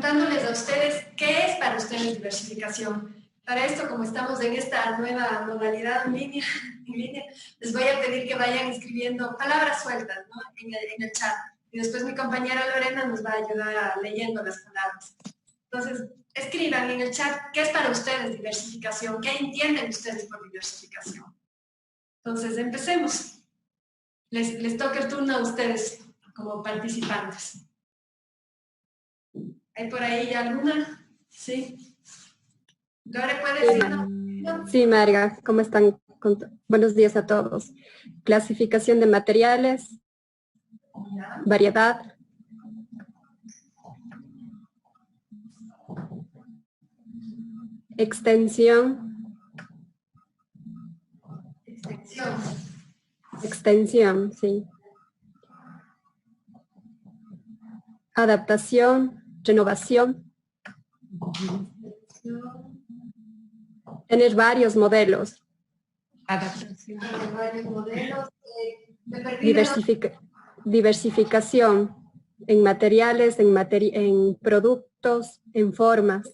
preguntándoles a ustedes qué es para ustedes diversificación. Para esto, como estamos en esta nueva modalidad en línea, les voy a pedir que vayan escribiendo palabras sueltas, ¿no?, en el chat. Y después mi compañera Lorena nos va a ayudar leyendo las palabras. Entonces, escriban en el chat qué es para ustedes diversificación, qué entienden ustedes por diversificación. Entonces, empecemos. Les toca el turno a ustedes como participantes. ¿Hay por ahí alguna? Sí. Lore, ¿puedes decirnos? Sí, Marga, ¿cómo están? Buenos días a todos. Clasificación de materiales, variedad, extensión, sí. Adaptación, renovación. Tener varios modelos. Adaptación. Varios modelos. Diversificación en materiales, en productos, en formas.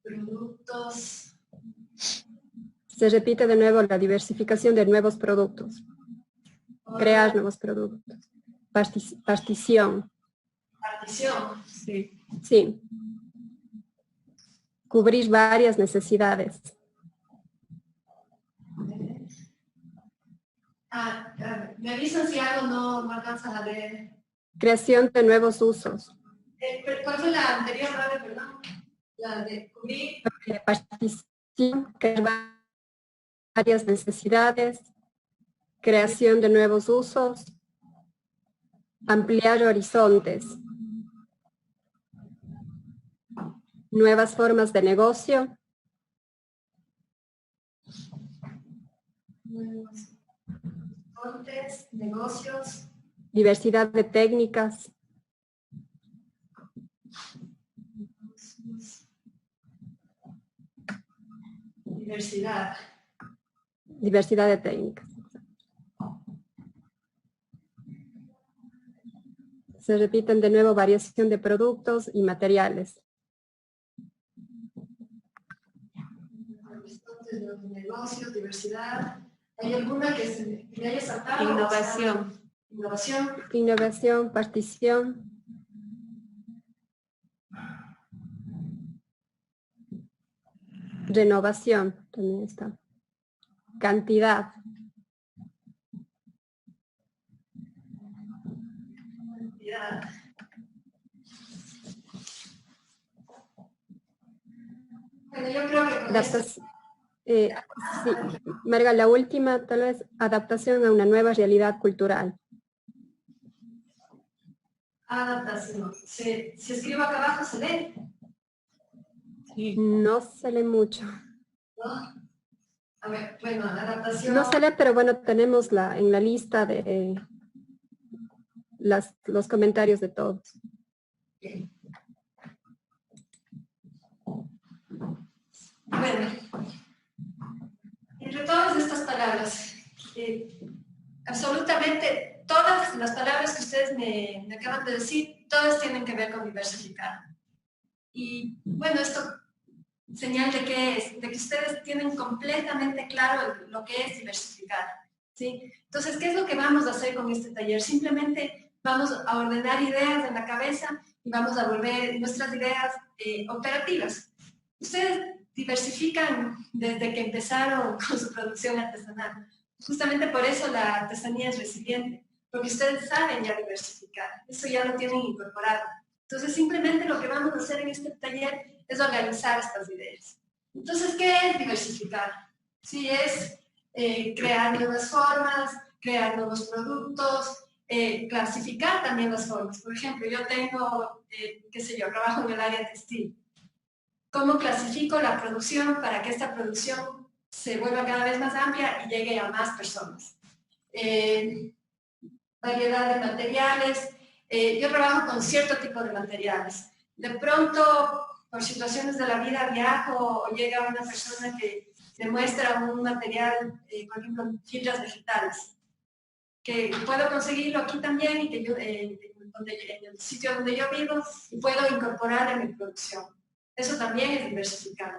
Productos. Se repite de nuevo la diversificación de nuevos productos. Crear nuevos productos. Partición. Partición. Sí. Sí. Cubrir varias necesidades. Me avisan si algo no alcanzan a leer. Creación de nuevos usos. ¿Cuál fue la anterior, perdón? La de cubrir. Partición, crear varias necesidades. Creación de nuevos usos. Ampliar horizontes. Nuevas formas de negocio. Nuevos horizontes, negocios. Diversidad de técnicas. Diversidad de técnicas. Se repiten de nuevo variación de productos y materiales. Negocios, diversidad. ¿Hay alguna que me haya saltado? Innovación, partición. Renovación, también está. Cantidad. Bueno, yo creo que sí, Marga, la última, tal vez, adaptación a una nueva realidad cultural. Adaptación. Si escribo acá abajo, ¿se lee? Sí. No se lee mucho. ¿No? A ver, bueno, adaptación. No se lee, pero bueno, tenemos en la lista de los comentarios de todos. Okay. Bueno, entre todas estas palabras, absolutamente todas las palabras que ustedes me acaban de decir, todas tienen que ver con diversificar. Y bueno, esto señal de que ustedes tienen completamente claro lo que es diversificar, ¿sí? Entonces, ¿qué es lo que vamos a hacer con este taller? Simplemente vamos a ordenar ideas en la cabeza y vamos a volver nuestras ideas operativas. Ustedes diversifican desde que empezaron con su producción artesanal. Justamente por eso la artesanía es resiliente, porque ustedes saben ya diversificar, eso ya lo tienen incorporado. Entonces, simplemente lo que vamos a hacer en este taller es organizar estas ideas. Entonces, ¿qué es diversificar? Sí, es crear nuevas formas, crear nuevos productos, clasificar también las formas. Por ejemplo, yo tengo, qué sé yo, trabajo en el área textil. ¿Cómo clasifico la producción para que esta producción se vuelva cada vez más amplia y llegue a más personas? Variedad de materiales. Yo trabajo con cierto tipo de materiales. De pronto, por situaciones de la vida, viajo o llega una persona que demuestra un material, por ejemplo, fibras vegetales, que puedo conseguirlo aquí también y que yo en el sitio donde yo vivo y puedo incorporar en mi producción. Eso también es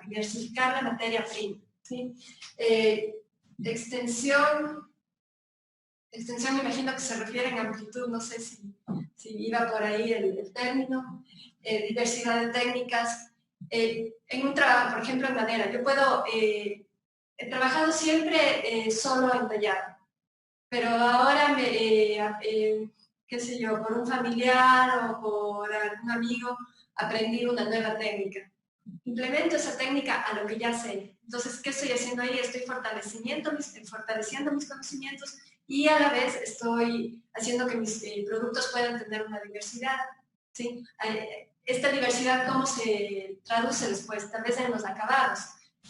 diversificar la materia prima. ¿Sí? Extensión, me imagino que se refiere a amplitud, no sé si iba por ahí el término, diversidad de técnicas. En un trabajo, por ejemplo, en madera, yo puedo, he trabajado siempre solo en tallado, pero ahora, qué sé yo, por un familiar o por algún amigo, aprendí una nueva técnica. Implemento esa técnica a lo que ya sé. Entonces, ¿qué estoy haciendo ahí? Estoy fortaleciendo mis conocimientos y a la vez estoy haciendo que mis productos puedan tener una diversidad. ¿Sí? Esta diversidad, ¿cómo se traduce después? Tal vez en los acabados.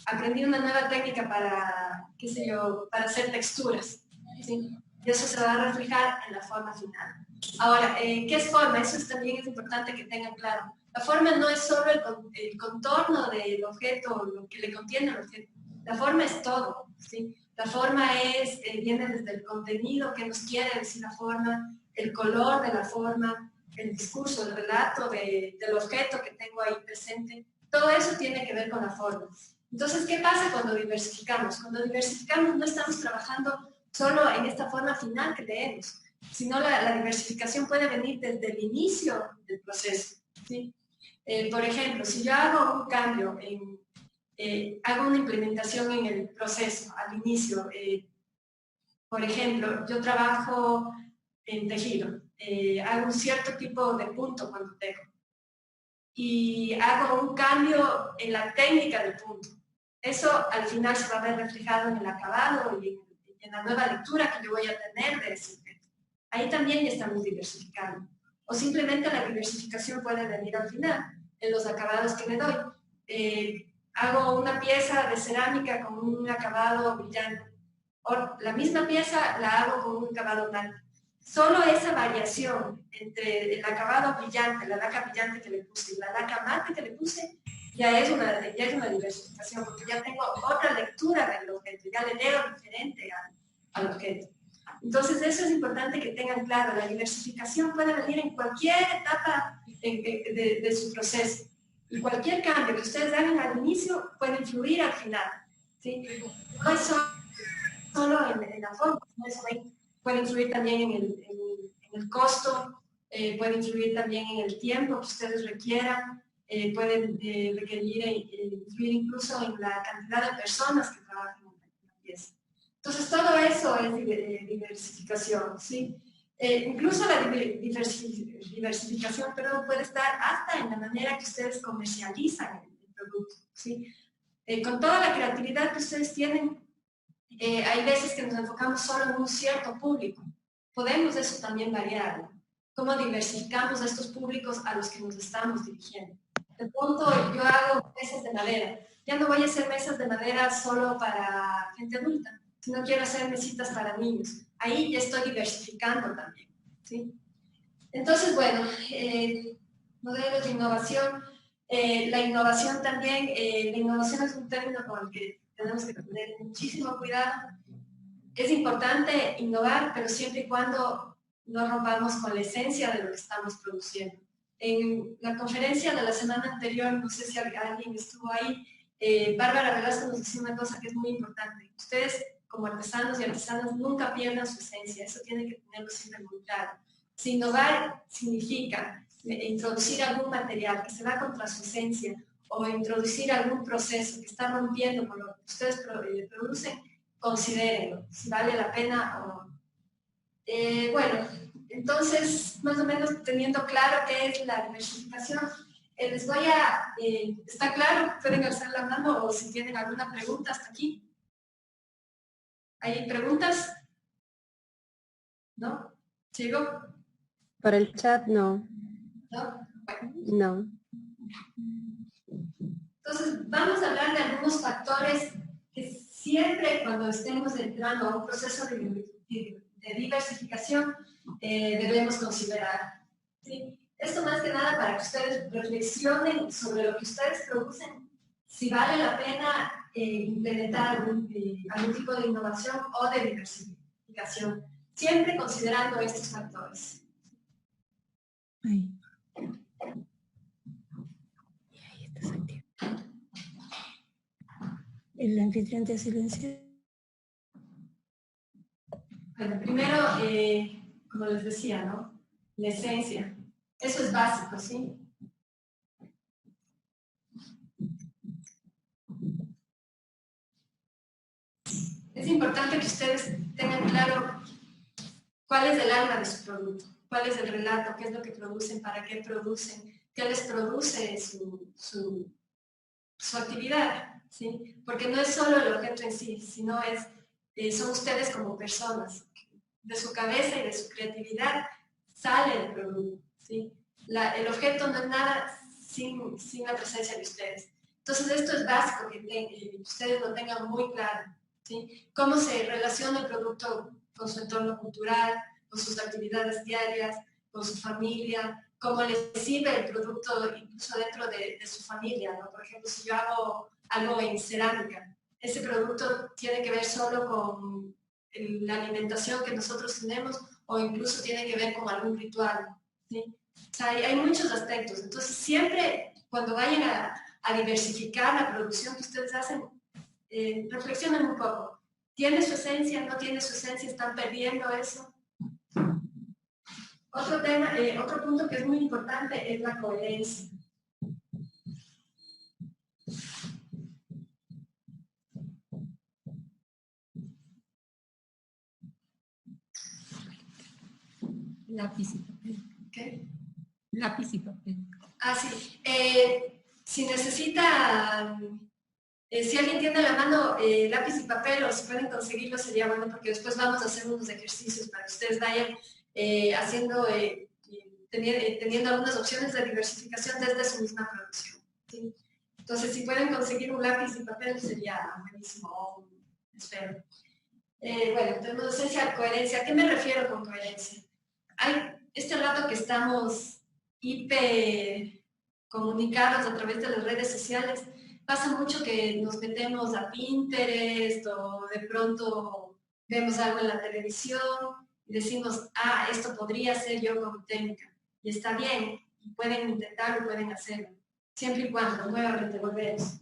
Aprendí una nueva técnica para, qué sé yo, para hacer texturas. ¿Sí? Y eso se va a reflejar en la forma final. Ahora, ¿qué es forma? Eso también es importante que tengan claro. La forma no es solo el contorno del objeto, lo que le contiene el objeto. La forma es todo. ¿Sí? La forma viene desde el contenido, que nos quiere decir la forma, el color de la forma, el discurso, el relato del objeto que tengo ahí presente. Todo eso tiene que ver con la forma. Entonces, ¿qué pasa cuando diversificamos? Cuando diversificamos no estamos trabajando solo en esta forma final que leemos, sino la diversificación puede venir desde el inicio del proceso. ¿Sí? Por ejemplo, si yo hago un cambio, hago una implementación en el proceso al inicio, por ejemplo, yo trabajo en tejido, hago un cierto tipo de punto cuando tejo y hago un cambio en la técnica del punto. Eso al final se va a ver reflejado en el acabado y en la nueva lectura que yo voy a tener de ese objeto. Ahí también ya estamos diversificando. O simplemente la diversificación puede venir al final, en los acabados que le doy. Hago una pieza de cerámica con un acabado brillante. O la misma pieza la hago con un acabado mate. Solo esa variación entre el acabado brillante, la laca brillante que le puse y la laca mate que le puse, ya es una diversificación, porque ya tengo otra lectura del objeto, ya le leo diferente al objeto. Entonces, eso es importante que tengan claro. La diversificación puede venir en cualquier etapa de su proceso. Y cualquier cambio que ustedes hagan al inicio puede influir al final. ¿Sí? No es solo en la forma, puede influir también en el costo, puede influir también en el tiempo que ustedes requieran, pueden influir incluso en la cantidad de personas que trabajan en la pieza. Entonces, todo eso es diversificación, ¿sí? Incluso la diversificación, pero puede estar hasta en la manera que ustedes comercializan el producto, ¿sí? Con toda la creatividad que ustedes tienen, hay veces que nos enfocamos solo en un cierto público. Podemos eso también variar, ¿no? Cómo diversificamos a estos públicos a los que nos estamos dirigiendo. De pronto, yo hago mesas de madera. Ya no voy a hacer mesas de madera solo para gente adulta, sino quiero hacer mesitas para niños. Ahí ya estoy diversificando también, ¿sí? Entonces, bueno, modelos de innovación. La innovación también, la innovación es un término con el que tenemos que tener muchísimo cuidado. Es importante innovar, pero siempre y cuando no rompamos con la esencia de lo que estamos produciendo. En la conferencia de la semana anterior, no sé si alguien estuvo ahí, Bárbara Velasco nos decía una cosa que es muy importante. Ustedes, como artesanos y artesanas, nunca pierdan su esencia. Eso tienen que tenerlo siempre muy claro. Si innovar significa introducir algún material que se va contra su esencia o introducir algún proceso que está rompiendo con lo que ustedes producen, considérenlo, si vale la pena o no. Bueno, entonces, más o menos teniendo claro qué es la diversificación, les voy a... ¿está claro? Pueden alzar la mano o si tienen alguna pregunta hasta aquí. ¿Hay preguntas? ¿No? ¿Sigo? Por el chat no. ¿No? Bueno. No. Entonces, vamos a hablar de algunos factores que siempre cuando estemos entrando a un proceso de diversificación debemos considerar. ¿Sí? Esto más que nada para que ustedes reflexionen sobre lo que ustedes producen, si vale la pena implementar algún tipo de innovación o de diversificación, siempre considerando estos factores. Ahí. Y ahí estás activo. El anfitrión te silencia. Bueno, primero, como les decía, ¿no? La esencia. Eso es básico, ¿sí? Es importante que ustedes tengan claro cuál es el alma de su producto, cuál es el relato, qué es lo que producen, para qué producen, qué les produce su actividad, ¿sí? Porque no es solo el objeto en sí, sino son ustedes como personas. De su cabeza y de su creatividad sale el producto, ¿sí? El objeto no es nada sin la presencia de ustedes. Entonces esto es básico que ustedes lo tengan muy claro, ¿sí? Cómo se relaciona el producto con su entorno cultural, con sus actividades diarias, con su familia, cómo les sirve el producto incluso dentro de su familia, ¿no? Por ejemplo, si yo hago algo en cerámica, ese producto tiene que ver solo con la alimentación que nosotros tenemos o incluso tiene que ver con algún ritual, ¿sí? O sea, hay muchos aspectos. Entonces, siempre cuando vayan a diversificar la producción que ustedes hacen, reflexionen un poco. ¿Tiene su esencia? ¿No tiene su esencia? ¿Están perdiendo eso? Otro tema, otro punto que es muy importante es la coherencia. Lápiz y papel. ¿Qué? Lápiz y papel. Ah, sí. Si necesita, si alguien tiene a la mano lápiz y papel o si pueden conseguirlo sería bueno porque después vamos a hacer unos ejercicios para que ustedes vayan haciendo, teniendo algunas opciones de diversificación desde su misma producción, ¿sí? Entonces, si pueden conseguir un lápiz y papel sería buenísimo, espero. Bueno, tenemos esencia, coherencia. ¿A qué me refiero con coherencia? Hay este rato que estamos hiper comunicados a través de las redes sociales, pasa mucho que nos metemos a Pinterest o de pronto vemos algo en la televisión y decimos, ah, esto podría ser yo como técnica. Y está bien, y pueden intentarlo, pueden hacerlo, siempre y cuando nuevamente volvemos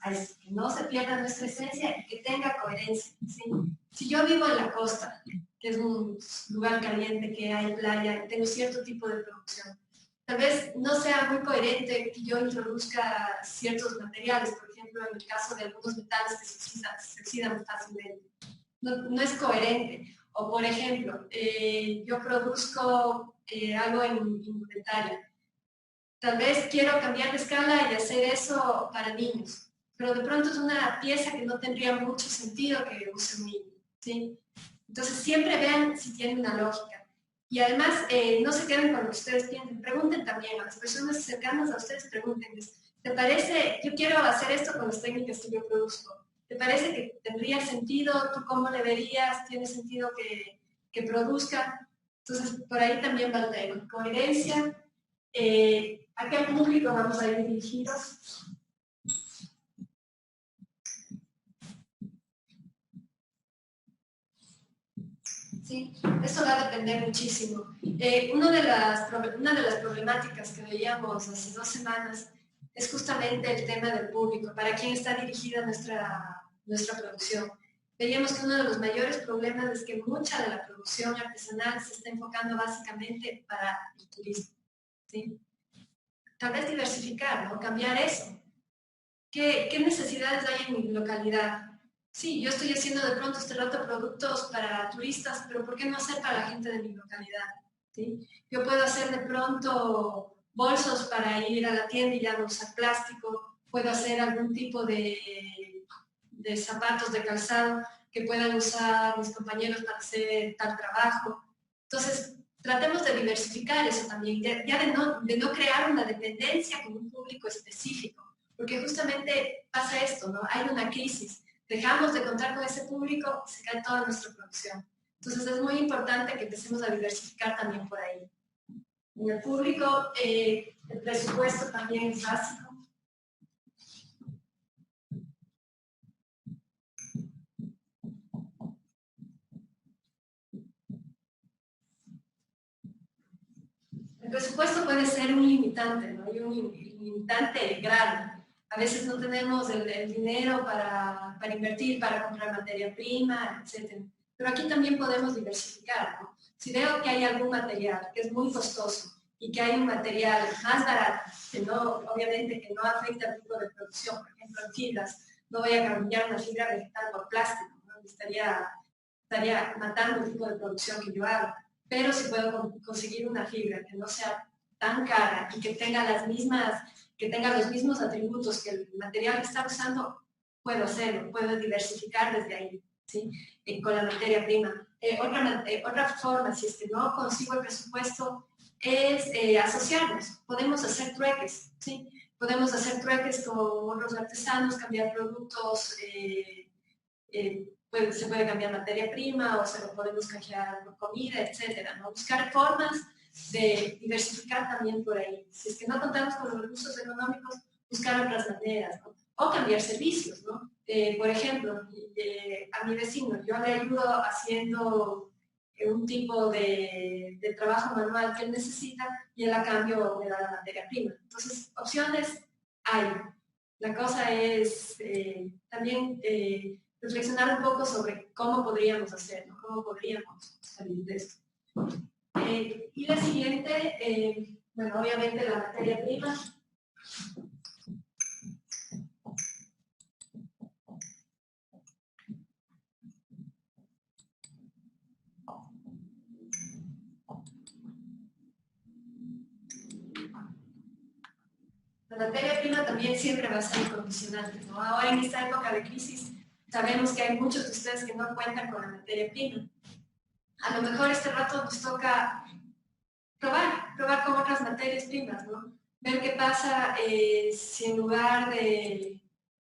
a eso, que no se pierda nuestra esencia y que tenga coherencia, ¿sí? Si yo vivo en la costa, que es un lugar caliente, que hay playa, tengo cierto tipo de producción, tal vez no sea muy coherente que yo introduzca ciertos materiales, por ejemplo, en el caso de algunos metales que se oxidan fácilmente. No es coherente. O, por ejemplo, yo produzco algo en indumentaria. Tal vez quiero cambiar de escala y hacer eso para niños, pero de pronto es una pieza que no tendría mucho sentido que use un niño, ¿sí? Entonces siempre vean si tiene una lógica. Y además, no se queden con lo que ustedes piensen, pregunten también a las personas cercanas a ustedes, pregúntenles, ¿te parece, yo quiero hacer esto con las técnicas que yo produzco? ¿Te parece que tendría sentido? ¿Tú cómo le verías? ¿Tiene sentido que produzca? Entonces, por ahí también va el tema. Coherencia. ¿A qué público vamos a ir dirigidos? Sí, eso va a depender muchísimo. Una de las problemáticas que veíamos hace 2 semanas es justamente el tema del público, para quién está dirigida nuestra producción. Veíamos que uno de los mayores problemas es que mucha de la producción artesanal se está enfocando básicamente para el turismo, ¿sí? Tal vez diversificar, ¿no? Cambiar eso. ¿Qué necesidades hay en mi localidad? Sí, yo estoy haciendo de pronto este rato productos para turistas, pero ¿por qué no hacer para la gente de mi localidad? ¿Sí? Yo puedo hacer de pronto bolsos para ir a la tienda y ya no usar plástico, puedo hacer algún tipo de zapatos de calzado que puedan usar mis compañeros para hacer tal trabajo. Entonces, tratemos de diversificar eso también, ya de no crear una dependencia con un público específico, porque justamente pasa esto, ¿no? Hay una crisis, dejamos de contar con ese público, se cae toda nuestra producción. Entonces es muy importante que empecemos a diversificar también por ahí. En el público, el presupuesto también es básico. El presupuesto puede ser un limitante, ¿no? Y un limitante grave. A veces no tenemos el dinero para invertir, para comprar materia prima, etc. Pero aquí también podemos diversificar, ¿no? Si veo que hay algún material que es muy costoso y que hay un material más barato, que no, obviamente que no afecta al tipo de producción, por ejemplo en fibras, no voy a cambiar una fibra vegetal por plástico, ¿no? Estaría matando el tipo de producción que yo hago. Pero si puedo conseguir una fibra que no sea tan cara y que tenga los mismos atributos que el material que está usando, puedo hacerlo, puedo diversificar desde ahí, ¿sí? Con la materia prima. Otra forma, si es que no consigo el presupuesto, es asociarnos. Podemos hacer trueques, ¿sí? Podemos hacer trueques con otros artesanos, cambiar productos, se puede cambiar materia prima o se lo podemos canjear por comida, etcétera, ¿no? Buscar formas de diversificar también por ahí. Si es que no contamos con los recursos económicos, buscar otras maneras, ¿no? O cambiar servicios, ¿no? Por ejemplo, a mi vecino, yo le ayudo haciendo un tipo de trabajo manual que él necesita y él a cambio me da la materia prima. Entonces, opciones hay. La cosa es también reflexionar un poco sobre cómo podríamos hacerlo, cómo podríamos salir de esto. Y la siguiente, bueno, obviamente la materia prima. La materia prima también siempre va a ser incondicionante, ¿no? Ahora en esta época de crisis sabemos que hay muchos de ustedes que no cuentan con la materia prima. A lo mejor este rato nos toca probar con otras materias primas, ¿no? Ver qué pasa si en lugar de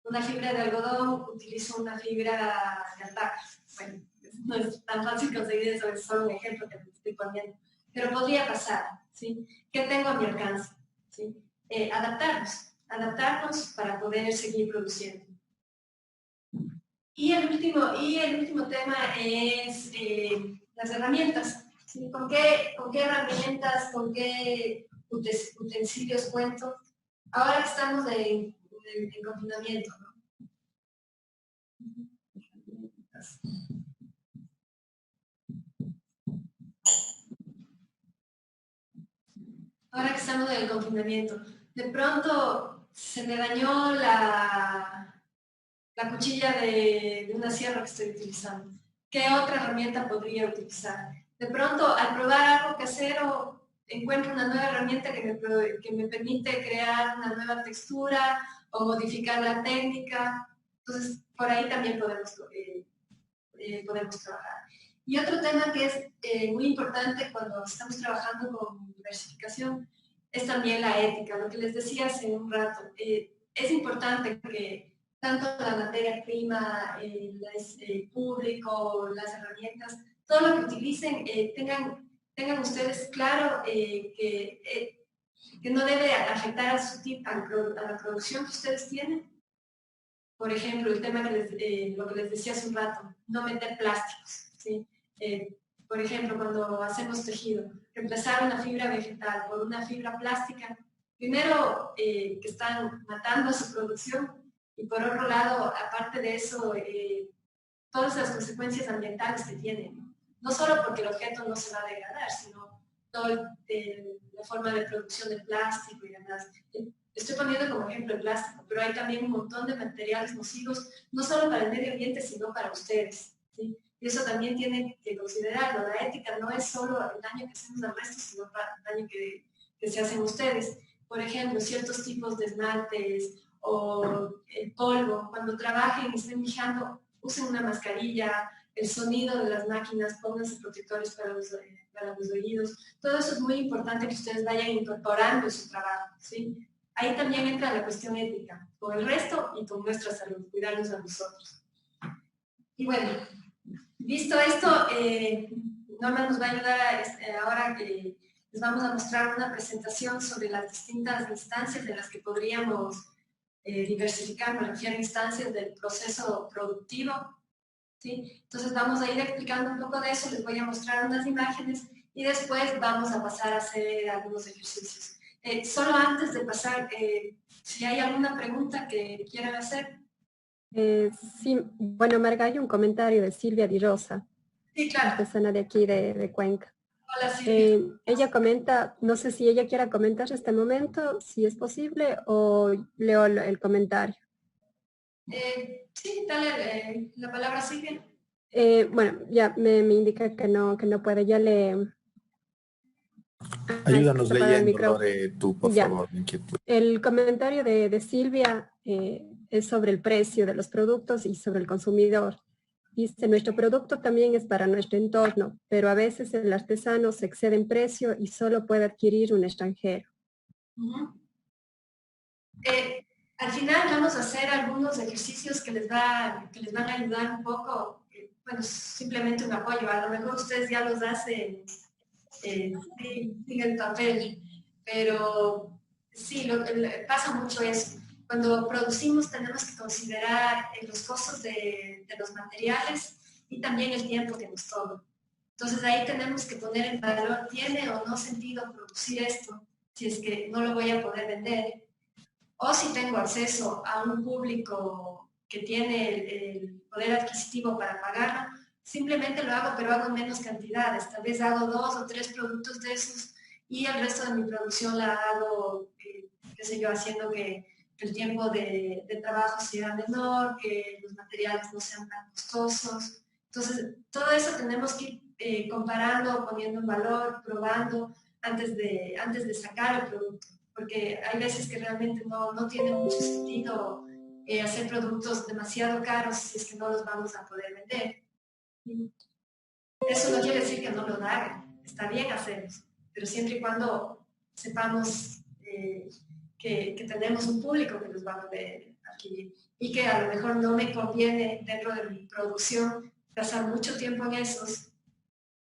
una fibra de algodón utilizo una fibra de alpaca. Bueno, no es tan fácil conseguir eso, es solo un ejemplo que te estoy poniendo. Pero podría pasar, ¿sí? ¿Qué tengo a mi alcance? ¿Sí? Adaptarnos para poder seguir produciendo. Y el último tema es las herramientas. ¿Sí? ¿Con qué herramientas, con qué utensilios cuento? Ahora que estamos en confinamiento, ¿no? Ahora que estamos en el confinamiento, de pronto se me dañó la cuchilla de una sierra que estoy utilizando. ¿Qué otra herramienta podría utilizar? De pronto, al probar algo casero, encuentro una nueva herramienta que me permite crear una nueva textura o modificar la técnica. Entonces, por ahí también podemos trabajar. Y otro tema que es muy importante cuando estamos trabajando con diversificación es también la ética. Lo que les decía hace un rato, es importante que tanto la materia prima, el público, las herramientas, todo lo que utilicen, tengan ustedes claro que no debe afectar a la producción que ustedes tienen. Por ejemplo, el tema lo que les decía hace un rato, no meter plásticos, ¿sí? Por ejemplo, cuando hacemos tejido, reemplazar una fibra vegetal por una fibra plástica, primero que están matando a su producción y por otro lado, aparte de eso, todas las consecuencias ambientales que tienen, ¿no? No solo porque el objeto no se va a degradar, sino toda la forma de producción del plástico y demás. Estoy poniendo como ejemplo el plástico, pero hay también un montón de materiales nocivos, no solo para el medio ambiente, sino para ustedes, ¿sí? Y eso también tienen que considerarlo. La ética no es solo el daño que hacemos al resto, sino el daño que se hacen ustedes. Por ejemplo, ciertos tipos de esmaltes o el polvo, cuando trabajen y estén lijando, usen una mascarilla, el sonido de las máquinas, pónganse protectores para los oídos. Todo eso es muy importante que ustedes vayan incorporando en su trabajo, ¿sí? Ahí también entra la cuestión ética, con el resto y con nuestra salud, cuidarnos a nosotros. Y bueno, visto esto, Norma nos va a ayudar ahora que les vamos a mostrar una presentación sobre las distintas instancias de las que podríamos diversificar, me refiero a instancias del proceso productivo, ¿sí? Entonces vamos a ir explicando un poco de eso, les voy a mostrar unas imágenes y después vamos a pasar a hacer algunos ejercicios. Solo antes de pasar, si hay alguna pregunta que quieran hacer. Sí, bueno, Marga, hay un comentario de Silvia Di Rosa, Sí, claro. artesana de aquí de Cuenca. Hola, Silvia. Ella comenta, no sé si ella quiera comentar este momento, si es posible, o leo el comentario. Sí, dale la palabra a Silvia. Bueno, ya me indica que no puede, ya le... Ayúdanos se apaga el leyendo, micrófono. Lore, tú, por Ya. favor, inquietud. El comentario de Silvia es sobre el precio de los productos y sobre el consumidor. Dice, nuestro producto también es para nuestro entorno, pero a veces el artesano se excede en precio y solo puede adquirir un extranjero. Al final vamos a hacer algunos ejercicios que les van a ayudar un poco, bueno, simplemente un apoyo. A lo mejor ustedes ya los hacen sin el papel, pero sí, pasa mucho eso. Cuando producimos tenemos que considerar los costos de los materiales y también el tiempo que nos toma. Entonces ahí tenemos que poner en valor, ¿tiene o no sentido producir esto si es que no lo voy a poder vender? O si tengo acceso a un público que tiene el poder adquisitivo para pagarlo, simplemente lo hago, pero hago en menos cantidades. Tal vez hago 2 o 3 productos de esos y el resto de mi producción la hago, qué sé yo, haciendo que el tiempo de trabajo sea menor, que los materiales no sean tan costosos. Entonces, todo eso tenemos que ir comparando, poniendo en valor, probando antes de sacar el producto, porque hay veces que realmente no tiene mucho sentido hacer productos demasiado caros si es que no los vamos a poder vender. Eso no quiere decir que no lo hagan, está bien hacerlos, pero siempre y cuando sepamos que tenemos un público que los va a poder adquirir y que a lo mejor no me conviene dentro de mi producción pasar mucho tiempo en esos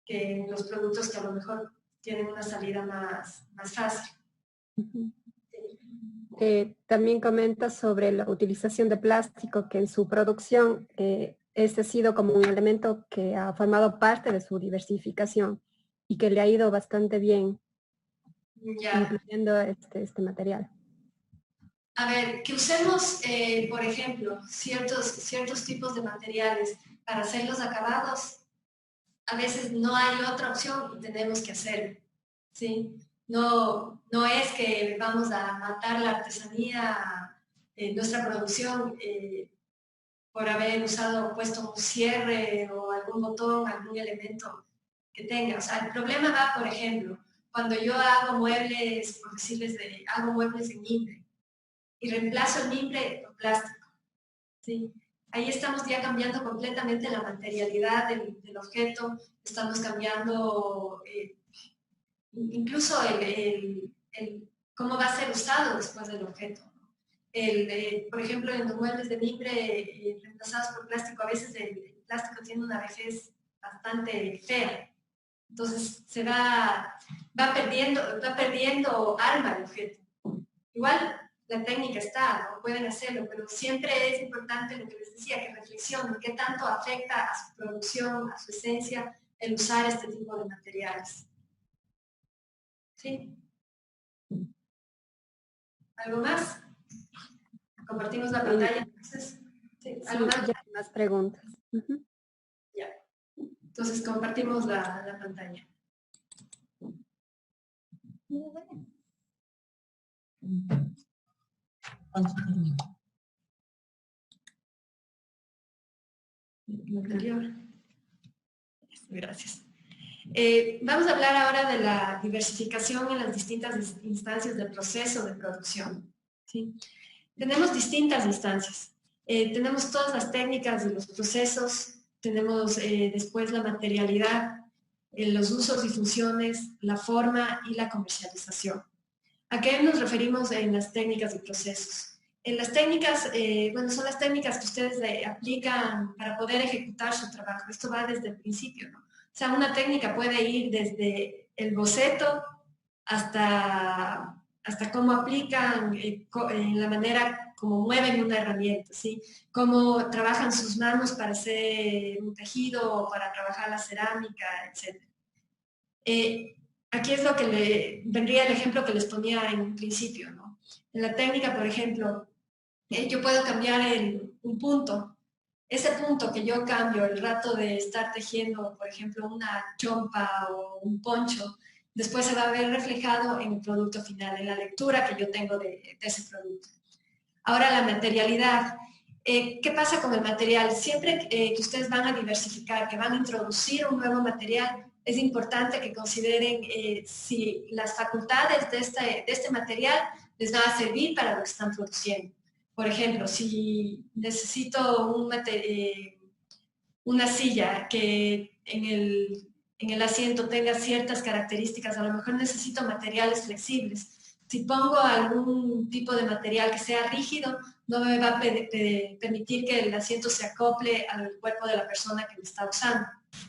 que en los productos que a lo mejor tienen una salida más fácil. También comenta sobre la utilización de plástico, que en su producción este ha sido como un elemento que ha formado parte de su diversificación y que le ha ido bastante bien, incluyendo este material. A ver, que usemos, por ejemplo, ciertos tipos de materiales para hacer los acabados, a veces no hay otra opción y tenemos que hacerlo, ¿sí? No es que vamos a matar la artesanía, nuestra producción, por haber puesto un cierre o algún botón, algún elemento que tenga. O sea, el problema va, por ejemplo, cuando yo hago muebles, por decirles, hago muebles en mimbre y reemplazo el mimbre por plástico, ¿sí? Ahí estamos ya cambiando completamente la materialidad del objeto, estamos cambiando incluso cómo va a ser usado después del objeto. Por ejemplo, en los muebles de mimbre reemplazados por plástico, a veces el plástico tiene una vejez bastante fea. Entonces se va perdiendo alma el objeto. Igual la técnica está, ¿no? Pueden hacerlo, pero siempre es importante lo que les decía, que reflexionen qué tanto afecta a su producción, a su esencia, el usar este tipo de materiales. ¿Sí? ¿Algo más? Compartimos la pantalla, entonces. ¿Sí? ¿Algo más? Ya hay más preguntas. Ya. Entonces compartimos la pantalla. Gracias. Vamos a hablar ahora de la diversificación en las distintas instancias del proceso de producción. ¿Sí? Tenemos distintas instancias. Tenemos todas las técnicas y los procesos, tenemos después la materialidad, los usos y funciones, la forma y la comercialización. ¿A qué nos referimos en las técnicas y procesos? En las técnicas, bueno, son las técnicas que ustedes aplican para poder ejecutar su trabajo. Esto va desde el principio, ¿no? O sea, una técnica puede ir desde el boceto hasta cómo aplican, en la manera como mueven una herramienta, ¿sí? Cómo trabajan sus manos para hacer un tejido o para trabajar la cerámica, etc. Aquí es lo que vendría el ejemplo que les ponía en un principio, ¿no? En la técnica, por ejemplo, yo puedo cambiar un punto. Ese punto que yo cambio el rato de estar tejiendo, por ejemplo, una chompa o un poncho, después se va a ver reflejado en el producto final, en la lectura que yo tengo de ese producto. Ahora la materialidad. ¿Qué pasa con el material? Siempre que ustedes van a diversificar, que van a introducir un nuevo material, es importante que consideren si las facultades de este material les van a servir para lo que están produciendo. Por ejemplo, si necesito una silla que en el asiento tenga ciertas características, a lo mejor necesito materiales flexibles. Si pongo algún tipo de material que sea rígido, no me va a permitir que el asiento se acople al cuerpo de la persona que lo está usando,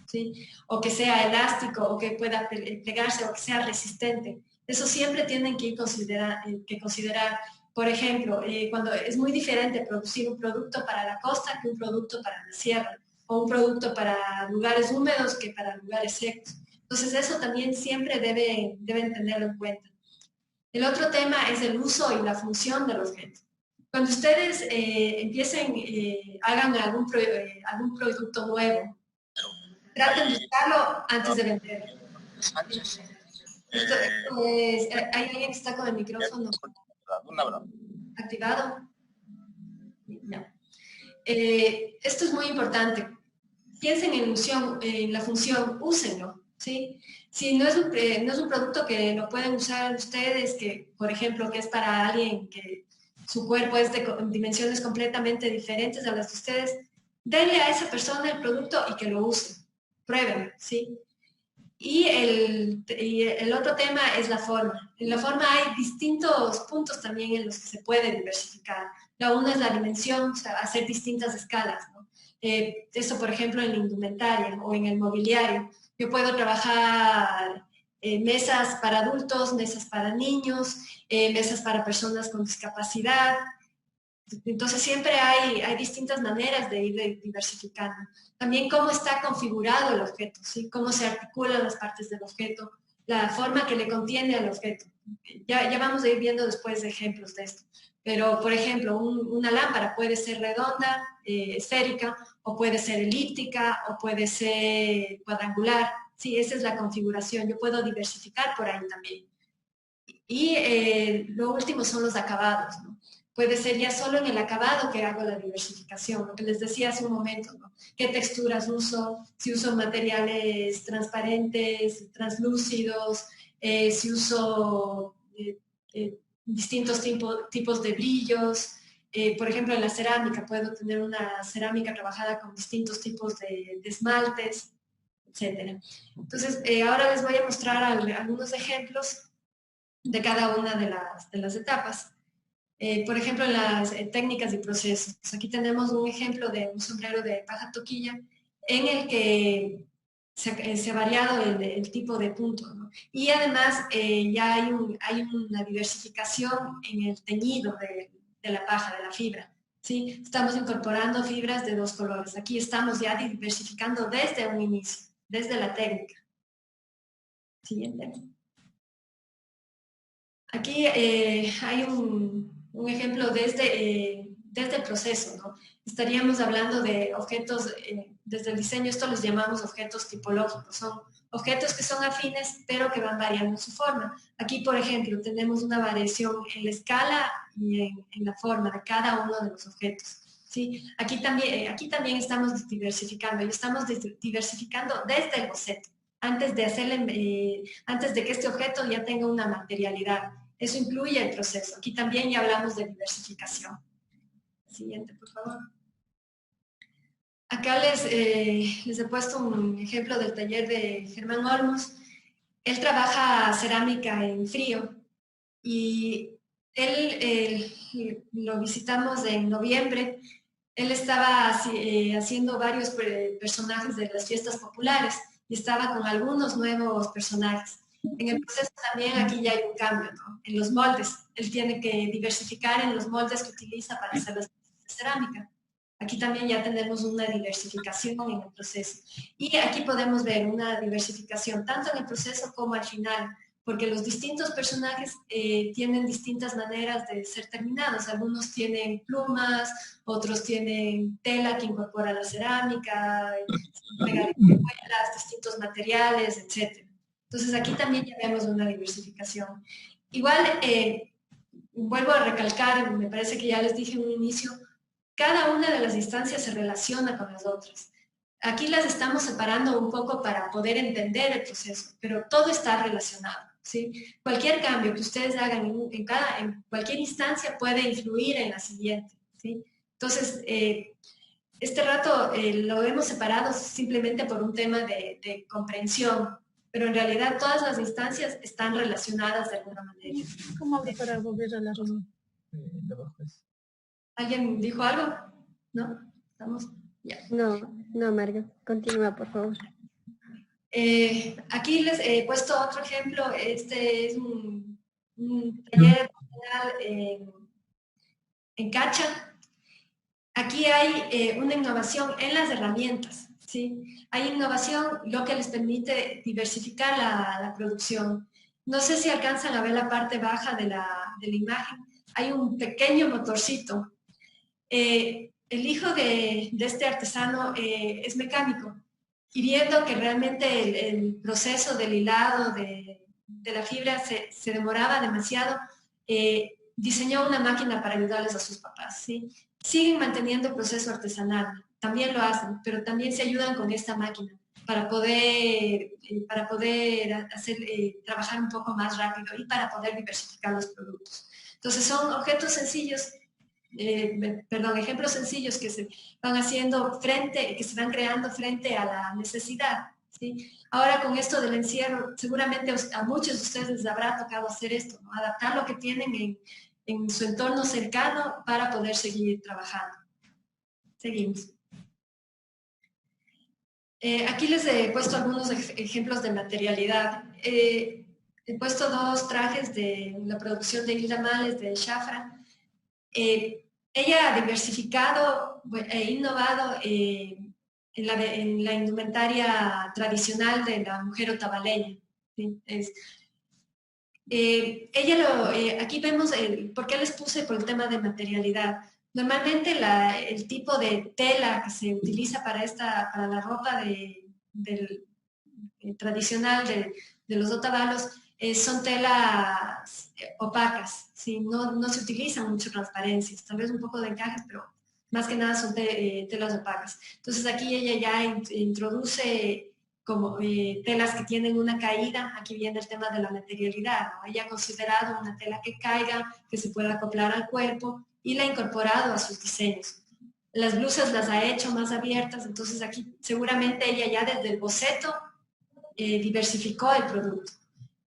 ¿sí? O que sea elástico, o que pueda plegarse, o que sea resistente. Eso siempre tienen que considerar. Por ejemplo, cuando es muy diferente producir un producto para la costa que un producto para la sierra, o un producto para lugares húmedos que para lugares secos. Entonces eso también siempre deben tenerlo en cuenta. El otro tema es el uso y la función del objeto. Cuando ustedes hagan algún producto nuevo, traten de usarlo antes de venderlo. ¿Hay alguien que está con el micrófono activado? No. Esto es muy importante. Piensen en la función, úsenlo, ¿sí? Si no es un producto que lo pueden usar ustedes, que por ejemplo, que es para alguien que su cuerpo es de dimensiones completamente diferentes a las de ustedes, denle a esa persona el producto y que lo use, prueben, ¿sí? Y el otro tema es la forma. En la forma hay distintos puntos también en los que se puede diversificar. La una es la dimensión, o sea, hacer distintas escalas, ¿no? Eso, por ejemplo, en la indumentaria o en el mobiliario. Yo puedo trabajar mesas para adultos, mesas para niños, mesas para personas con discapacidad. Entonces siempre hay distintas maneras de ir diversificando. También cómo está configurado el objeto, ¿sí? Cómo se articulan las partes del objeto, la forma que le contiene al objeto. Ya vamos a ir viendo después ejemplos de esto. Pero, por ejemplo, una lámpara puede ser redonda, esférica, o puede ser elíptica, o puede ser cuadrangular. Sí, esa es la configuración. Yo puedo diversificar por ahí también. Y lo último son los acabados, ¿no? Puede ser ya solo en el acabado que hago la diversificación, lo que les decía hace un momento, ¿no? ¿Qué texturas uso? Si uso materiales transparentes, translúcidos, si uso distintos tipos de brillos. Por ejemplo, en la cerámica puedo tener una cerámica trabajada con distintos tipos de esmaltes, etc. Entonces, ahora les voy a mostrar algunos ejemplos de cada una de las etapas. Por ejemplo, en las técnicas y procesos. Aquí tenemos un ejemplo de un sombrero de paja toquilla en el que se ha variado el tipo de punto, ¿no? Y además ya hay una diversificación en el teñido de la paja, de la fibra. ¿Sí? Estamos incorporando fibras de dos colores. Aquí estamos ya diversificando desde un inicio, desde la técnica. Siguiente. Aquí hay un ejemplo desde el proceso, ¿no? Estaríamos hablando de objetos, desde el diseño, esto los llamamos objetos tipológicos, son objetos que son afines, pero que van variando en su forma. Aquí, por ejemplo, tenemos una variación en la escala y en la forma de cada uno de los objetos. ¿Sí? Aquí también estamos diversificando, y estamos diversificando desde el boceto, antes de que este objeto ya tenga una materialidad. Eso incluye el proceso. Aquí también ya hablamos de diversificación. Siguiente, por favor. Acá les he puesto un ejemplo del taller de Germán Olmos. Él trabaja cerámica en frío y él lo visitamos en noviembre. Él estaba haciendo varios personajes de las fiestas populares y estaba con algunos nuevos personajes. En el proceso también aquí ya hay un cambio, ¿no? En los moldes. Él tiene que diversificar en los moldes que utiliza para hacer las piezas de cerámica. Aquí también ya tenemos una diversificación en el proceso. Y aquí podemos ver una diversificación tanto en el proceso como al final, porque los distintos personajes tienen distintas maneras de ser terminados. Algunos tienen plumas, otros tienen tela que incorpora la cerámica, distintos materiales, etc. Entonces aquí también ya vemos una diversificación. Igual, vuelvo a recalcar, me parece que ya les dije en un inicio, cada una de las instancias se relaciona con las otras. Aquí las estamos separando un poco para poder entender el proceso, pero todo está relacionado, ¿sí? Cualquier cambio que ustedes hagan en cualquier instancia puede influir en la siguiente, ¿sí? Entonces, este rato lo hemos separado simplemente por un tema de comprensión, pero en realidad todas las instancias están relacionadas de alguna manera. ¿Cómo hago para volver a la reunión? ¿Alguien dijo algo? ¿No? ¿Estamos? Ya. No, Marga, continúa, por favor. Aquí les he puesto otro ejemplo. Este es un taller en Cacha. Aquí hay una innovación en las herramientas, ¿sí? Hay innovación, lo que les permite diversificar la producción. No sé si alcanzan a ver la parte baja de la imagen. Hay un pequeño motorcito. El hijo de este artesano es mecánico y viendo que realmente el proceso del hilado de la fibra se demoraba demasiado, diseñó una máquina para ayudarles a sus papás, ¿sí? Siguen manteniendo el proceso artesanal, también lo hacen, pero también se ayudan con esta máquina para poder hacer, trabajar un poco más rápido y para poder diversificar los productos. Entonces son objetos sencillos, ejemplos sencillos que se van haciendo que se van creando frente a la necesidad, ¿sí? Ahora con esto del encierro, seguramente a muchos de ustedes les habrá tocado hacer esto, ¿no? Adaptar lo que tienen en su entorno cercano para poder seguir trabajando. Seguimos. Aquí les he puesto algunos ejemplos de materialidad. He puesto dos trajes de la producción de Hilda Males de Shafra. Ella ha diversificado e innovado en la indumentaria tradicional de la mujer otavaleña. ¿Sí? Aquí vemos, ¿por qué les puse por el tema de materialidad? Normalmente el tipo de tela que se utiliza para la ropa tradicional de los otavalos son telas opacas, ¿sí? No se utilizan mucho transparencias, tal vez un poco de encajes, pero más que nada son telas opacas. Entonces aquí ella ya introduce como telas que tienen una caída. Aquí viene el tema de la materialidad, ¿no? Ella ha considerado una tela que caiga, que se pueda acoplar al cuerpo y la ha incorporado a sus diseños. Las blusas las ha hecho más abiertas, entonces aquí seguramente ella ya desde el boceto diversificó el producto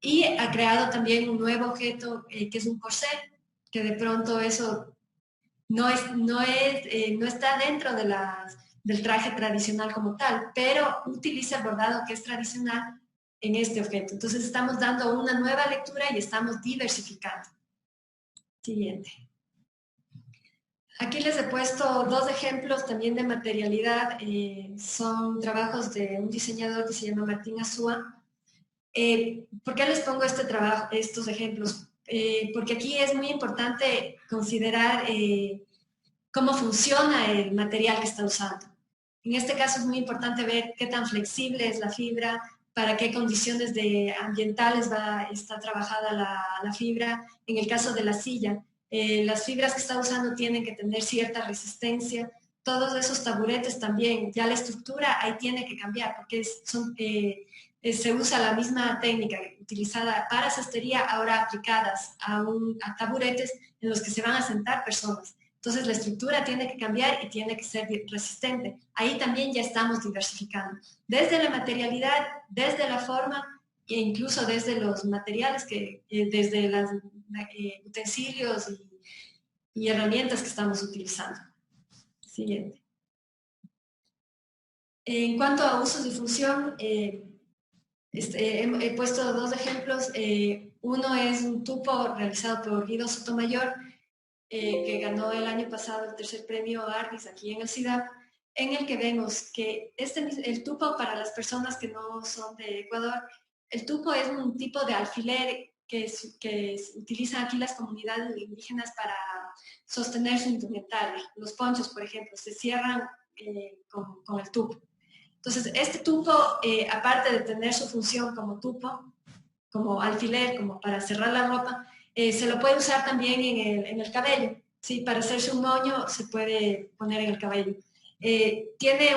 y ha creado también un nuevo objeto que es un corset, que de pronto eso no está dentro del traje tradicional como tal, pero utiliza el bordado que es tradicional en este objeto. Entonces estamos dando una nueva lectura y estamos diversificando. Siguiente. Aquí les he puesto dos ejemplos también de materialidad. Son trabajos de un diseñador que se llama Martín Azúa. ¿Por qué les pongo estos ejemplos? Porque aquí es muy importante considerar cómo funciona el material que está usando. En este caso es muy importante ver qué tan flexible es la fibra, para qué condiciones ambientales está trabajada la fibra. En el caso de la silla, las fibras que está usando tienen que tener cierta resistencia. Todos esos taburetes también, ya la estructura ahí tiene que cambiar, porque se usa la misma técnica utilizada para cestería, ahora aplicadas a taburetes en los que se van a sentar personas. Entonces la estructura tiene que cambiar y tiene que ser resistente. Ahí también ya estamos diversificando. Desde la materialidad, desde la forma e incluso desde los materiales, desde los utensilios y herramientas que estamos utilizando. Siguiente. En cuanto a usos y función, he puesto dos ejemplos. Uno es un tubo realizado por Guido Sotomayor, que ganó el año pasado el tercer premio Ardis aquí en el CIDAP, en el que vemos que el tupo, para las personas que no son de Ecuador, el tupo es un tipo de alfiler que utilizan aquí las comunidades indígenas para sostener su indumentaria. Los ponchos, por ejemplo, se cierran con el tupo. Entonces, este tupo, aparte de tener su función como tupo, como alfiler, como para cerrar la ropa, se lo puede usar también en el cabello. ¿Sí? Para hacerse un moño se puede poner en el cabello. Tiene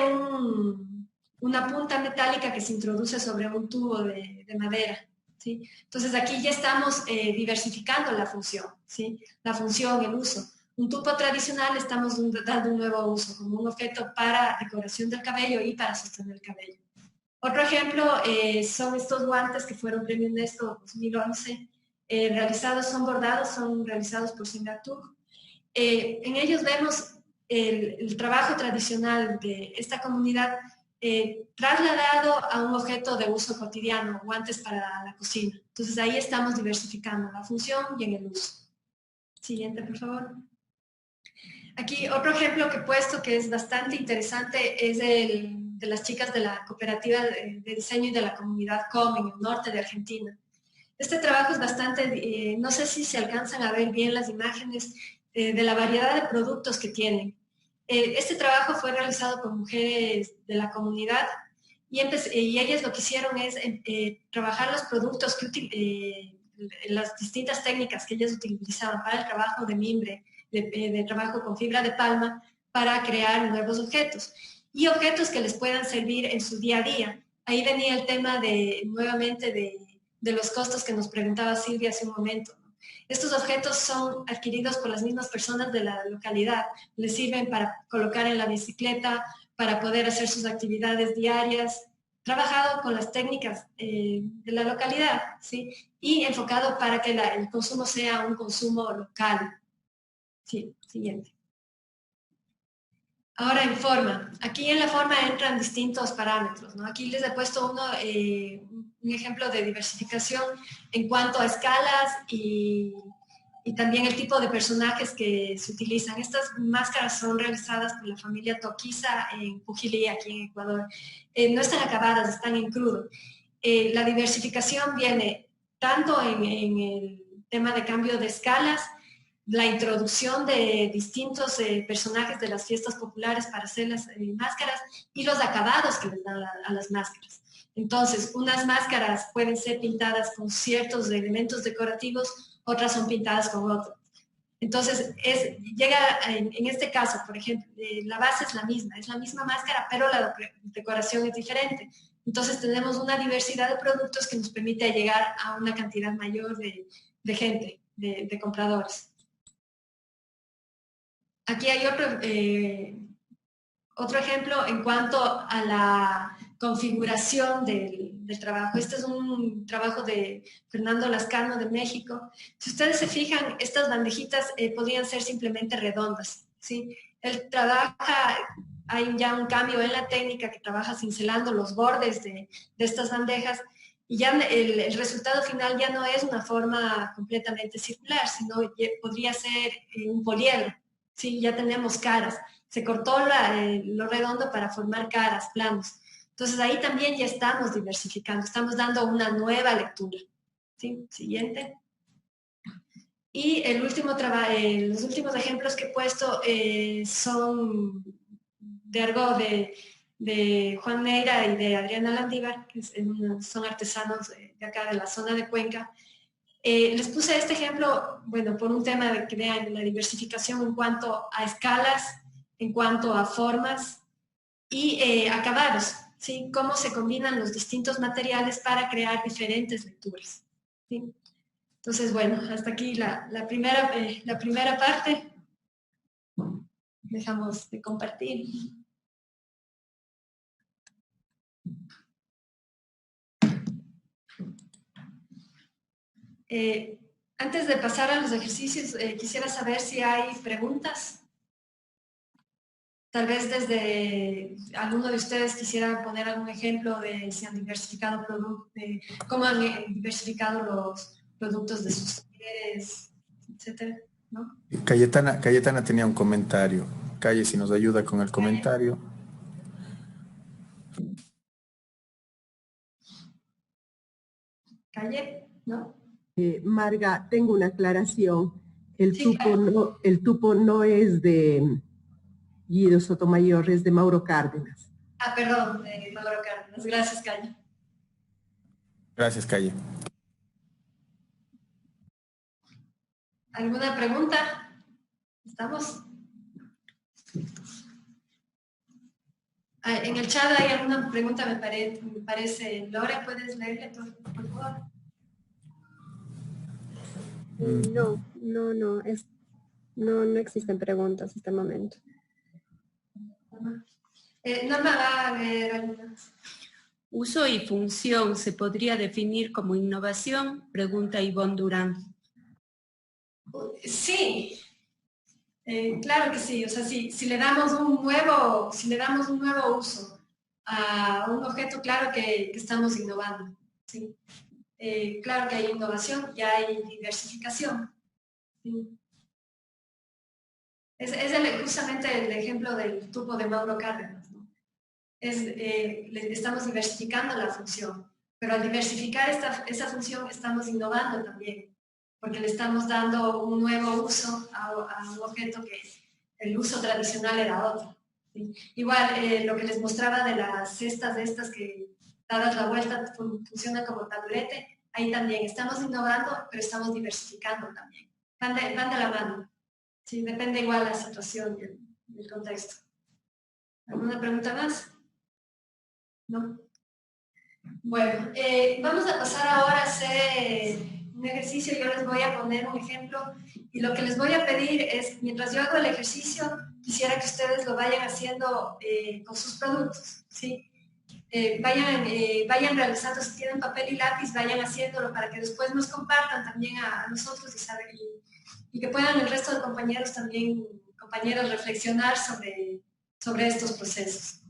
una punta metálica que se introduce sobre un tubo de madera. ¿Sí? Entonces aquí ya estamos diversificando la función, ¿sí? La función, el uso. Un tubo tradicional estamos dando un nuevo uso, como un objeto para decoración del cabello y para sostener el cabello. Otro ejemplo son estos guantes que fueron premio UNESCO 2011, son bordados, son realizados por Singatur. En ellos vemos el trabajo tradicional de esta comunidad trasladado a un objeto de uso cotidiano, guantes para la cocina. Entonces ahí estamos diversificando la función y en el uso. Siguiente, por favor. Aquí otro ejemplo que he puesto que es bastante interesante es de las chicas de la cooperativa de diseño y de la comunidad COM en el norte de Argentina. Este trabajo es bastante, no sé si se alcanzan a ver bien las imágenes de la variedad de productos que tienen. Este trabajo fue realizado por mujeres de la comunidad y ellas lo que hicieron es trabajar los productos, las distintas técnicas que ellas utilizaban para el trabajo de mimbre, de trabajo con fibra de palma, para crear nuevos objetos y objetos que les puedan servir en su día a día. Ahí venía el tema nuevamente de los costos que nos preguntaba Silvia hace un momento. Estos objetos son adquiridos por las mismas personas de la localidad. Les sirven para colocar en la bicicleta, para poder hacer sus actividades diarias, trabajado con las técnicas de la localidad, ¿sí? Y enfocado para que el consumo sea un consumo local. Sí, siguiente. Ahora en forma. Aquí en la forma entran distintos parámetros, ¿no? Aquí les he puesto un ejemplo de diversificación en cuanto a escalas y también el tipo de personajes que se utilizan. Estas máscaras son realizadas por la familia Toquiza en Pujilí, aquí en Ecuador. No están acabadas, están en crudo. La diversificación viene tanto en el tema de cambio de escalas, la introducción de distintos personajes de las fiestas populares para hacer las máscaras y los acabados que les dan a las máscaras. Entonces, unas máscaras pueden ser pintadas con ciertos elementos decorativos, otras son pintadas con otros. Entonces, llega en este caso, por ejemplo, la base es la misma máscara, pero la decoración es diferente. Entonces, tenemos una diversidad de productos que nos permite llegar a una cantidad mayor de gente, de compradores. Aquí hay otro ejemplo en cuanto a la configuración del trabajo. Este es un trabajo de Fernando Lascano de México. Si ustedes se fijan, estas bandejitas podrían ser simplemente redondas, ¿sí? Él trabaja, hay ya un cambio en la técnica que trabaja cincelando los bordes de estas bandejas y ya el resultado final ya no es una forma completamente circular, sino podría ser un poliedro. Sí, ya tenemos caras. Se cortó lo redondo para formar caras, planos. Entonces ahí también ya estamos diversificando, estamos dando una nueva lectura. ¿Sí? Siguiente. Y los últimos ejemplos que he puesto son de algo de Juan Neira y de Adriana Landívar, que son artesanos de acá de la zona de Cuenca. Les puse este ejemplo, bueno, por un tema de que vean la diversificación en cuanto a escalas, en cuanto a formas y acabados, ¿sí? Cómo se combinan los distintos materiales para crear diferentes lecturas, ¿sí? Entonces, bueno, hasta aquí la primera parte. Dejamos de compartir. Antes de pasar a los ejercicios, quisiera saber si hay preguntas. Tal vez desde alguno de ustedes quisiera poner algún ejemplo de si han diversificado cómo han diversificado los productos de sus talleres, etcétera. ¿no? Cayetana tenía un comentario. Calle, si nos ayuda con el comentario. Calle, ¿no? Marga, tengo una aclaración. El, Sí, tupo, claro. no, el tupo no es de Guido Sotomayor, es de Mauro Cárdenas. Ah, perdón, Mauro Cárdenas. Gracias, Calle. Gracias, Calle. ¿Alguna pregunta? ¿Estamos? En el chat hay alguna pregunta, me parece. Lore, ¿puedes leerle, por favor? No existen preguntas en este momento. Norma va a leer alguna. Uso y función se podría definir como innovación, pregunta Ivonne Durán. Sí, claro que sí. O sea, si le damos un nuevo uso a un objeto, claro que estamos innovando. ¿Sí? Claro que hay innovación, ya hay diversificación. ¿Sí? Es justamente el ejemplo del tubo de Mauro Cárdenas, ¿no? Estamos diversificando la función, pero al diversificar esa función estamos innovando también, porque le estamos dando un nuevo uso a un objeto que el uso tradicional era otro. ¿Sí? Igual, lo que les mostraba de las cestas de estas que dadas la vuelta funciona como taburete, ahí también estamos innovando, pero estamos diversificando también. Van de la mano. Sí, depende igual la situación y el contexto. ¿Alguna pregunta más? ¿No? Bueno, vamos a pasar ahora a hacer un ejercicio. Yo les voy a poner un ejemplo y lo que les voy a pedir es, mientras yo hago el ejercicio, quisiera que ustedes lo vayan haciendo con sus productos, ¿sí? Vayan realizando, si tienen papel y lápiz, vayan haciéndolo para que después nos compartan también a nosotros y que puedan el resto de compañeros también, compañeros, reflexionar sobre estos procesos.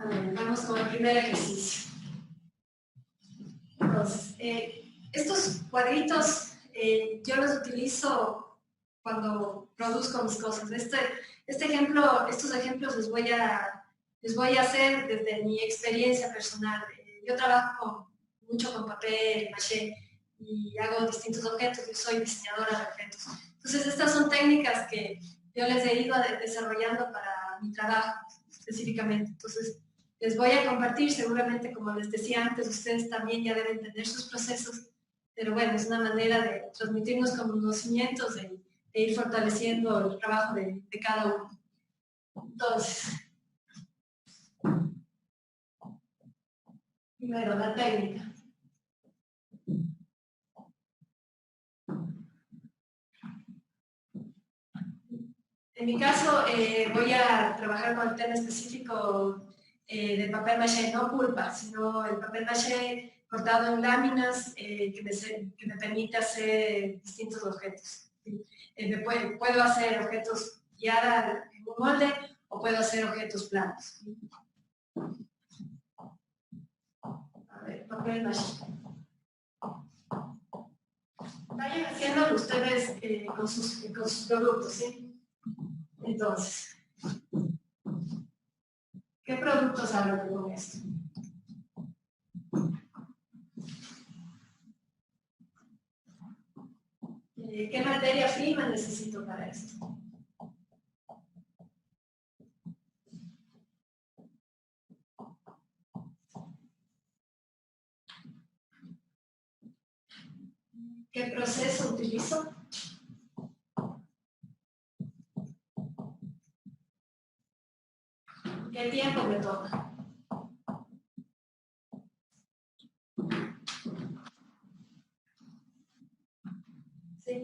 A ver, vamos con el primer ejercicio. Entonces, estos cuadritos yo los utilizo cuando produzco mis cosas. Estos ejemplos les voy a hacer desde mi experiencia personal. Yo trabajo mucho con papel, maché y hago distintos objetos. Yo soy diseñadora de objetos. Entonces, estas son técnicas que yo les he ido desarrollando para mi trabajo específicamente. Entonces, les voy a compartir, seguramente, como les decía antes, ustedes también ya deben tener sus procesos, pero bueno, es una manera de transmitirnos conocimientos, de ir fortaleciendo el trabajo de cada uno. Entonces, primero, la técnica. En mi caso, voy a trabajar con el tema específico de papel maché, no pulpa, sino el papel maché cortado en láminas que me permite hacer distintos objetos. ¿Sí? Puedo hacer objetos guiados en un molde o puedo hacer objetos planos. ¿Sí? A ver, papel maché. Vayan haciéndolo ustedes con sus productos, ¿sí? Entonces, ¿qué productos hago con esto? ¿Qué materia prima necesito para esto? ¿Qué proceso utilizo? ¿Qué tiempo me toma? ¿Sí?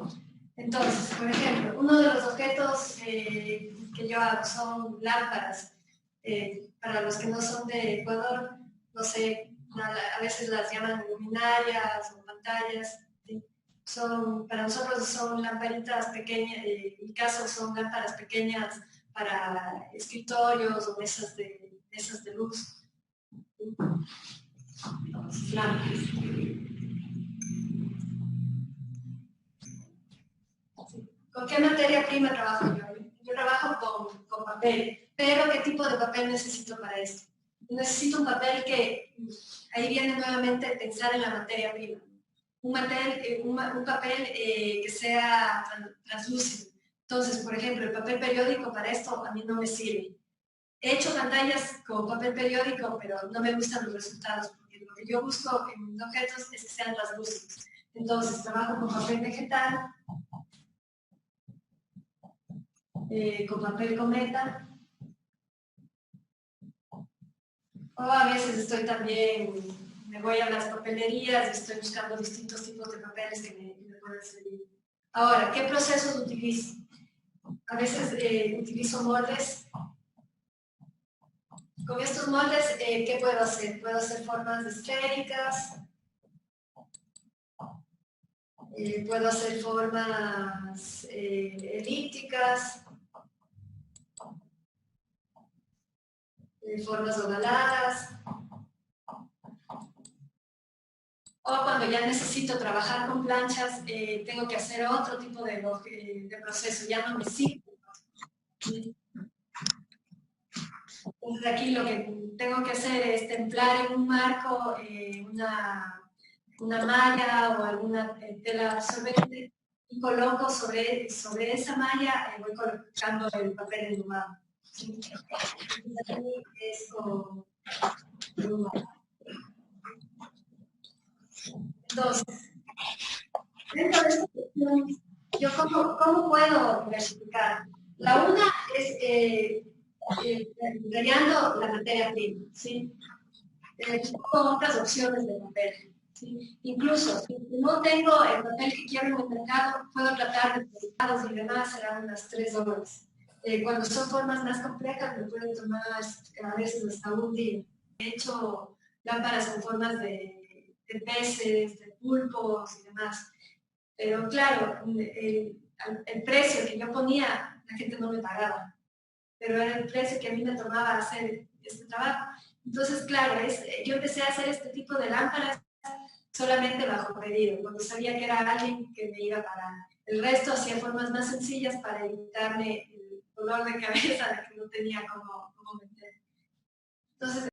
Entonces, por ejemplo, uno de los objetos que yo hago son lámparas. Para los que no son de Ecuador, no sé, a veces las llaman luminarias o pantallas. ¿Sí? Para nosotros son lamparitas pequeñas, en mi caso son lámparas pequeñas para escritorios o mesas de luz. Lámparas. ¿Con qué materia prima trabajo yo? Yo trabajo con papel, pero ¿qué tipo de papel necesito para esto? Necesito un papel que, ahí viene nuevamente pensar en la materia prima. Un papel que sea translúcido. Entonces, por ejemplo, el papel periódico para esto a mí no me sirve. He hecho pantallas con papel periódico, pero no me gustan los resultados, porque lo que yo busco en mis objetos es que sean translúcidos. Entonces, trabajo con papel vegetal, con papel cometa, o a veces estoy también, me voy a las papelerías y estoy buscando distintos tipos de papeles que me pueden servir. Ahora, ¿qué procesos utilizo? A veces utilizo moldes. Con estos moldes, ¿qué puedo hacer? Puedo hacer formas esféricas, puedo hacer formas elípticas, formas ovaladas, o cuando ya necesito trabajar con planchas, tengo que hacer otro tipo de proceso, ya no me sirve. Entonces aquí lo que tengo que hacer es templar en un marco una malla o alguna tela absorbente y coloco sobre esa malla, voy colocando el papel enlumado. ¿Sí? Es con enlumado. Entonces, dentro de esta cuestión, yo ¿cómo puedo diversificar? La una es variando la materia prima, ¿sí? Con otras opciones de papel. ¿Sí? Incluso, si no tengo el papel que quiero en el mercado, puedo tratar de publicados y demás, serán unas 3 horas. Cuando son formas más complejas, me pueden tomar a veces hasta un día. He hecho lámparas con formas de peces, de pulpos y demás. Pero claro, el precio que yo ponía, la gente no me pagaba. Pero era el precio que a mí me tomaba hacer este trabajo. Entonces, claro, yo empecé a hacer este tipo de lámparas solamente bajo pedido, cuando sabía que era alguien que me iba a pagar. El resto hacía formas más sencillas para evitarme el dolor de cabeza de que no tenía cómo meter. Entonces,